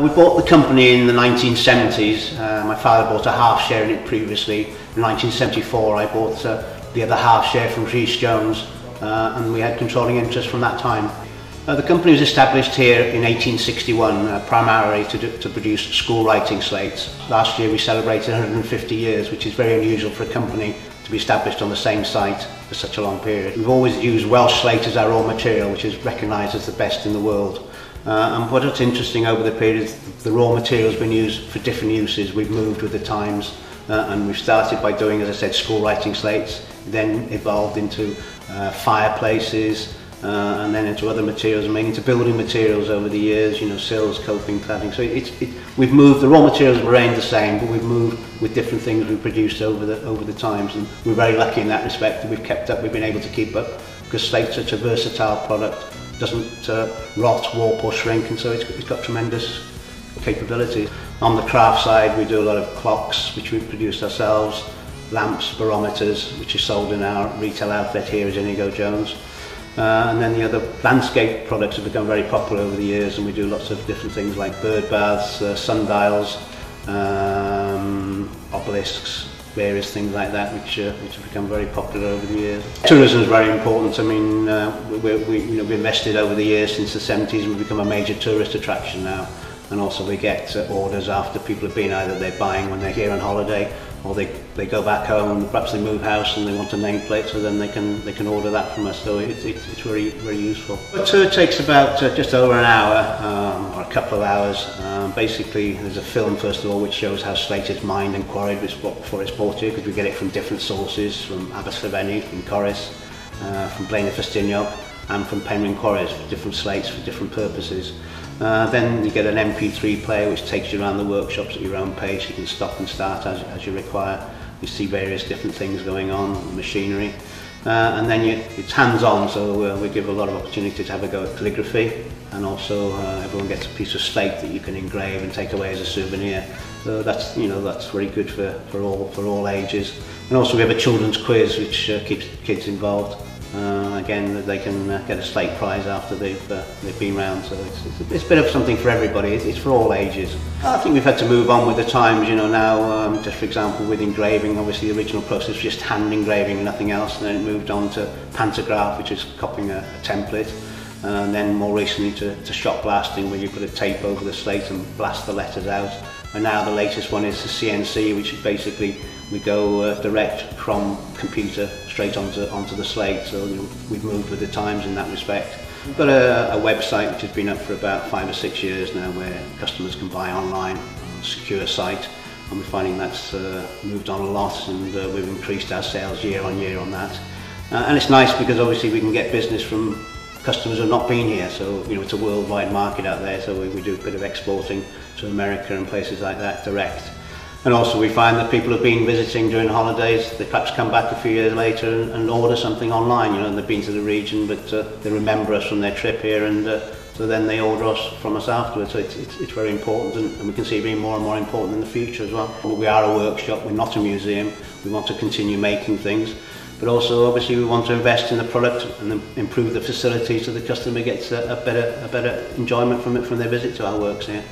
We bought the company in the 1970s. My father bought a half share in it previously. In 1974 I bought the other half share from Rhys Jones, and we had controlling interest from that time. The company was established here in 1861 primarily to produce school writing slates. Last year we celebrated 150 years, which is very unusual for a company to be established on the same site for such a long period. We've always used Welsh slate as our raw material, which is recognised as the best in the world. And what's interesting over the period is the raw material has been used for different uses. We've moved with the times, and we've started by doing, as I said, school writing slates, then evolved into fireplaces, and then into other materials, and mainly into building materials over the years, you know, sills, coping, cladding. So we've moved, the raw materials have remained the same, but we've moved with different things we've produced over the times, and we're very lucky in that respect that we've kept up, we've been able to keep up, because slate's such a versatile product, doesn't rot, warp or shrink, and so it's got tremendous capabilities. On the craft side we do a lot of clocks, which we've produced ourselves, lamps, barometers, which are sold in our retail outlet here as Inigo Jones. And then the other landscape products have become very popular over the years, and we do lots of different things like bird baths, sundials, obelisks, various things like that, which have become very popular over the years. Tourism is very important. I mean, we've invested over the years since the 70s, and we've become a major tourist attraction now. And also we get orders after people have been, either they're buying when they're here on holiday, or they go back home, perhaps they move house and they want a nameplate, so then they can order that from us. So it's very, very useful. A tour takes about just over an hour, or a couple of hours. Basically there's a film first of all which shows how slate is mined and quarried before it's brought here, because we get it from different sources, from Aberystwyth, from Corris, from Blaenau Ffestiniog, and from Penrhyn Quarries, for different slates for different purposes. Then you get an MP3 player which takes you around the workshops at your own pace. You can stop and start as you require. You see various different things going on, machinery. And then it's hands-on, so we give a lot of opportunity to have a go at calligraphy, and also everyone gets a piece of slate that you can engrave and take away as a souvenir. So that's very good for all ages. And also we have a children's quiz which keeps kids involved. Again, they can get a slate prize after they've been round, so it's a bit of something for everybody. It's for all ages. I think we've had to move on with the times, you know, now, just for example with engraving, obviously the original process was just hand engraving and nothing else, and then it moved on to pantograph, which is copying a template, and then more recently to shot blasting, where you put a tape over the slate and blast the letters out. And now the latest one is the CNC, which is basically we go direct from computer straight onto the slate, so we've moved with the times in that respect. We've got a website which has been up for about 5 or 6 years now, where customers can buy online on a secure site, and we're finding that's moved on a lot, and we've increased our sales year on year on that. And it's nice because obviously we can get business from customers who have not been here, so you know, it's a worldwide market out there, so we do a bit of exporting to America and places like that direct. And also we find that people have been visiting during holidays, they perhaps come back a few years later and order something online, you know, and they've been to the region, but they remember us from their trip here, and so then they order us from us afterwards. So it's very important, and we can see it being more and more important in the future as well. We are a workshop, we're not a museum. We want to continue making things, but also obviously we want to invest in the product and improve the facility so the customer gets a better enjoyment from it, from their visit to our works here.